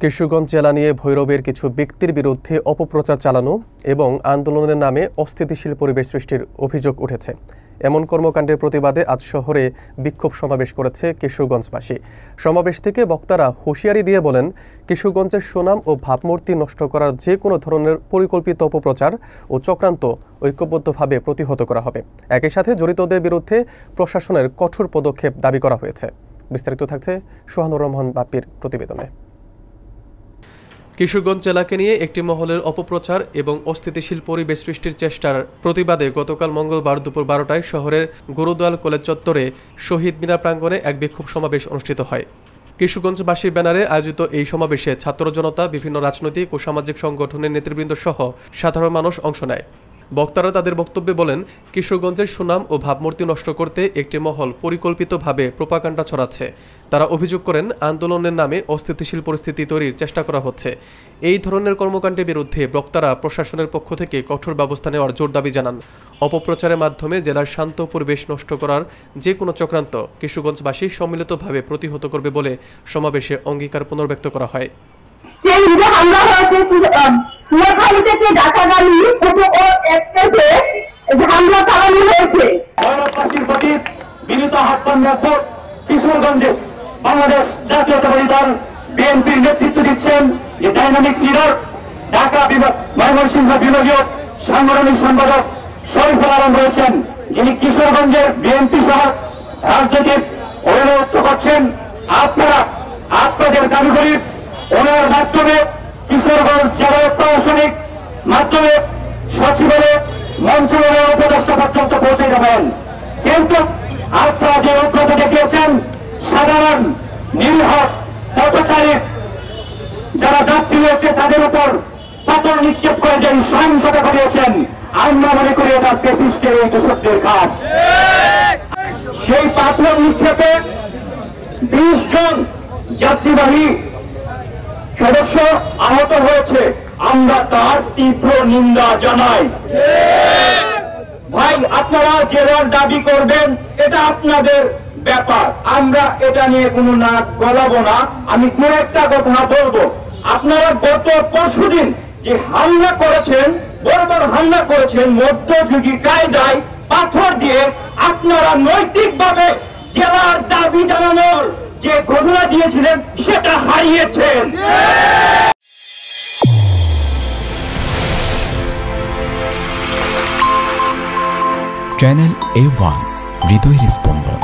কিশোরগঞ্জ জেলা নিয়ে ভৈরবের কিছু ব্যক্তির বিরুদ্ধে অপপ্রচার চালানো এবং আন্দোলনের নামে অস্থিতিশীল পরিবেশ সৃষ্টির অভিযোগ উঠেছে। এমন কর্মকাণ্ডের প্রতিবাদে আজ শহরে বিক্ষোভ সমাবেশ করেছে কিশোরগঞ্জবাসী। সমাবেশ থেকে বক্তারা হুঁশিয়ারি দিয়ে বলেন, কিশোরগঞ্জের সুনাম ও ভাবমূর্তি নষ্ট করার যে কোনো ধরনের পরিকল্পিত অপপ্রচার ও চক্রান্ত ঐক্যবদ্ধভাবে প্রতিহত করা হবে। একই সাথে জড়িতদের বিরুদ্ধে প্রশাসনের কঠোর পদক্ষেপ দাবি করা হয়েছে। বিস্তারিত থাকছে সোহানুর রহমান বাপ্পির প্রতিবেদনে। কিশোরগঞ্জ জেলাকে নিয়ে একটি মহলের অপপ্রচার এবং অস্থিতিশীল পরিবেশ সৃষ্টির চেষ্টার প্রতিবাদে গতকাল মঙ্গলবার দুপুর 12টায় শহরের গুরুদয়াল কলেজ চত্বরে শহীদ মিনার প্রাঙ্গণে এক বিক্ষোভ সমাবেশ অনুষ্ঠিত হয়। কিশোরগঞ্জবাসীর ব্যানারে আয়োজিত এই সমাবেশে ছাত্র জনতা, বিভিন্ন রাজনৈতিক ও সামাজিক সংগঠনের নেতৃবৃন্দ সহ সাধারণ মানুষ অংশ নেয়। বক্তারা তাদের বক্তব্যে বলেন, কিশোরগঞ্জের সুনাম ও ভাবমূর্তি নষ্ট করতে একটি মহল পরিকল্পিতভাবে প্রোপাগান্ডা ছড়াচ্ছে। তারা অভিযোগ করেন, আন্দোলনের নামে অস্থিতিশীল পরিস্থিতি তৈরির চেষ্টা করা হচ্ছে। এই ধরনের কর্মকাণ্ডের বিরুদ্ধে বক্তারা প্রশাসনের পক্ষ থেকে কঠোর ব্যবস্থা নেওয়ার জোর দাবি জানান। অপপ্রচারের মাধ্যমে জেলার শান্ত পরিবেশ নষ্ট করার যে কোনো চক্রান্ত কিশোরগঞ্জবাসী সম্মিলিতভাবে প্রতিহত করবে বলে সমাবেশে অঙ্গীকার পুনর্ব্যক্ত করা হয়। কিশোরগঞ্জে বাংলাদেশ জাতীয়তাবাদী দল বিএনপির নেতৃত্ব দিচ্ছেন যে ডাইনামিক লিডার, ঢাকা ময়মনসিংহ বিভাগীয় সাংগঠনিক সম্পাদক শরীফুল আলম রয়েছেন, যিনি কিশোরগঞ্জের বিএনপি সহ রাজনৈতিক অভিনবত্ব করছেন। আপনারা আপনাদের দাবিগুলি ওনার মাধ্যমে কিশোরগঞ্জ জেলা প্রশাসনিক মাধ্যমে সচিবালয় মন্ত্রণালয়ের উপদেষ্টা পর্যন্ত পৌঁছে যাবেন। কিন্তু আপনারা যে অগ্রতা দেখিয়েছেন, সাধারণ নিরীহ পথচারী যারা যাত্রী রয়েছে তাদের উপর পাথর নিক্ষেপ করে যে সহিংসতা ঘটিয়েছেন, আমরা মনে করি এটা ফ্যাসিস্টের এই দোষকদের কাজ। সেই পাথর নিক্ষেপে 20 জন যাত্রীবাহী সদস্য আহত হয়েছে। আমরা তার তীব্র নিন্দা জানাই। ভাই, আপনারা জেলার দাবি করবেন, এটা আপনাদের ব্যাপার, আমরা এটা নিয়ে কোনো নাক গলাবো না। আমি কোন একটা কথা বলবো, আপনারা গত পরশুদিন যে হামলা করেছেন, বরাবর হামলা করেছেন মধ্যযুগী কায়দায় পাথর দিয়ে, আপনারা নৈতিকভাবে জেলার দাবি জানানোর যে ঘোষণা দিয়েছিলেন সেটা হারিয়েছেন। চ্যানেল A1 হৃদয়ের স্পন্দন।